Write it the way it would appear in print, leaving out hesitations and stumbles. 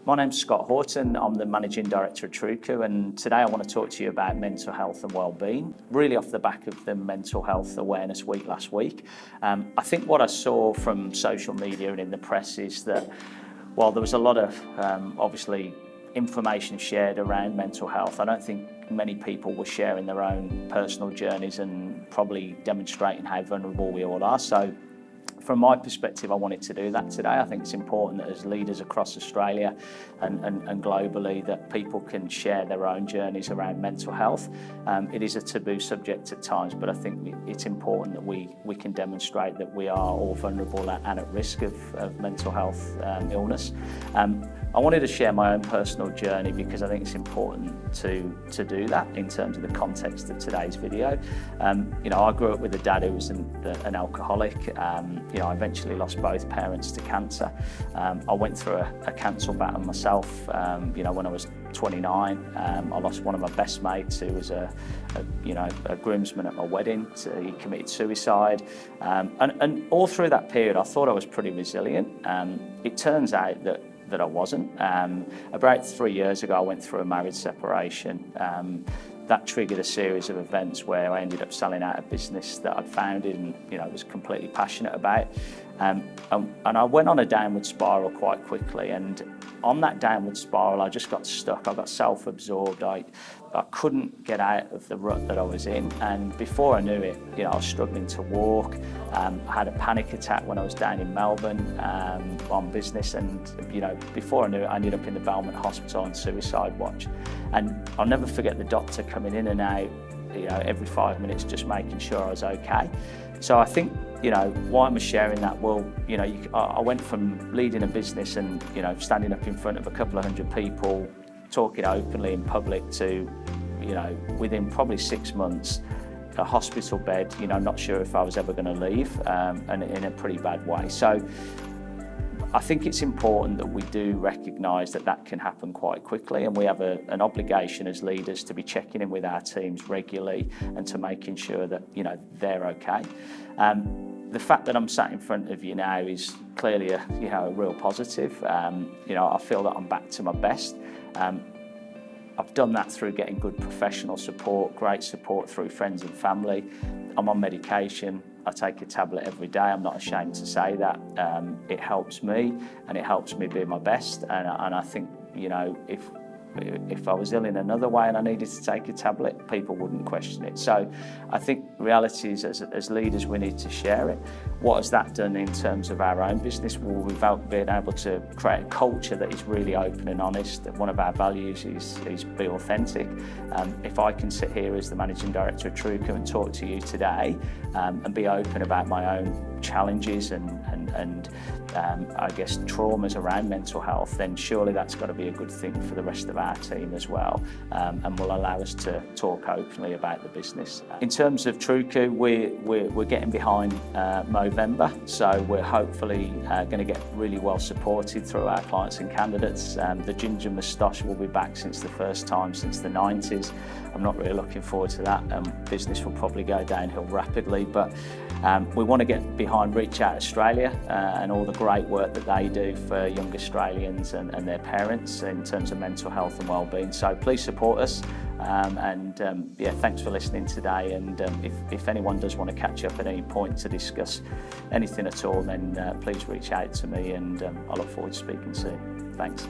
My name's Scott Horton. I'm the Managing Director of Troocoo, and today I want to talk to you about mental health and wellbeing, really off the back of the Mental Health Awareness Week last week. I think what I saw from social media and in the press is that while there was a lot of, obviously, information shared around mental health, I don't think many people were sharing their own personal journeys and probably demonstrating how vulnerable we all are. So from my perspective, I wanted to do that today. I think it's important that as leaders across Australia and globally that people can share their own journeys around mental health. It is a taboo subject at times, but I think it's important that we can demonstrate that we are all vulnerable and at risk of mental health illness. I wanted to share my own personal journey because I think it's important to do that in terms of the context of today's video. I grew up with a dad who was an alcoholic. I eventually lost both parents to cancer. I went through a cancer battle myself. When I was 29, I lost one of my best mates who was a groomsman at my wedding. So he committed suicide. And all through that period, I thought I was pretty resilient. It turns out that I wasn't. About 3 years ago, I went through a marriage separation. That triggered a series of events where I ended up selling out a business that I'd founded and was completely passionate about. And I went on a downward spiral quite quickly, and on that downward spiral I just got stuck. I got self-absorbed. I couldn't get out of the rut that I was in, and before I knew it, I was struggling to walk. I had a panic attack when I was down in Melbourne on business, and before I knew it, I ended up in the Belmont Hospital on suicide watch. And I'll never forget the doctor coming in and out, every 5 minutes, just making sure I was okay. So I think, why am I sharing that? Well, I went from leading a business and, standing up in front of a couple of hundred people, talking openly in public to, within probably 6 months, a hospital bed, not sure if I was ever going to leave, and in a pretty bad way. So I think it's important that we do recognise that can happen quite quickly, and we have an obligation as leaders to be checking in with our teams regularly and to making sure that they're okay. The fact that I'm sat in front of you now is clearly a real positive. I feel that I'm back to my best. I've done that through getting good professional support, great support through friends and family. I'm on medication. I take a tablet every day. I'm not ashamed to say that. It helps me, and it helps me be my best. And I think, if I was ill in another way and I needed to take a tablet, people wouldn't question it. So I think reality is, as leaders, we need to share it. What has that done in terms of our own business? Well, we've been able to create a culture that is really open and honest. One of our values is be authentic. If I can sit here as the Managing Director of Troocoo and talk to you today and be open about my own challenges and I guess traumas around mental health, then surely that's got to be a good thing for the rest of our team as well, and will allow us to talk openly about the business. In terms of Troocoo, we're getting behind Movember, so we're hopefully going to get really well supported through our clients and candidates. The ginger moustache will be back since the first time since the 90s. I'm not really looking forward to that. Business will probably go downhill rapidly, but we want to get behind Reach Out Australia and all the great work that they do for young Australians and their parents in terms of mental health and wellbeing. So please support us, thanks for listening today. And if anyone does want to catch up at any point to discuss anything at all, then please reach out to me, and I look forward to speaking soon. Thanks.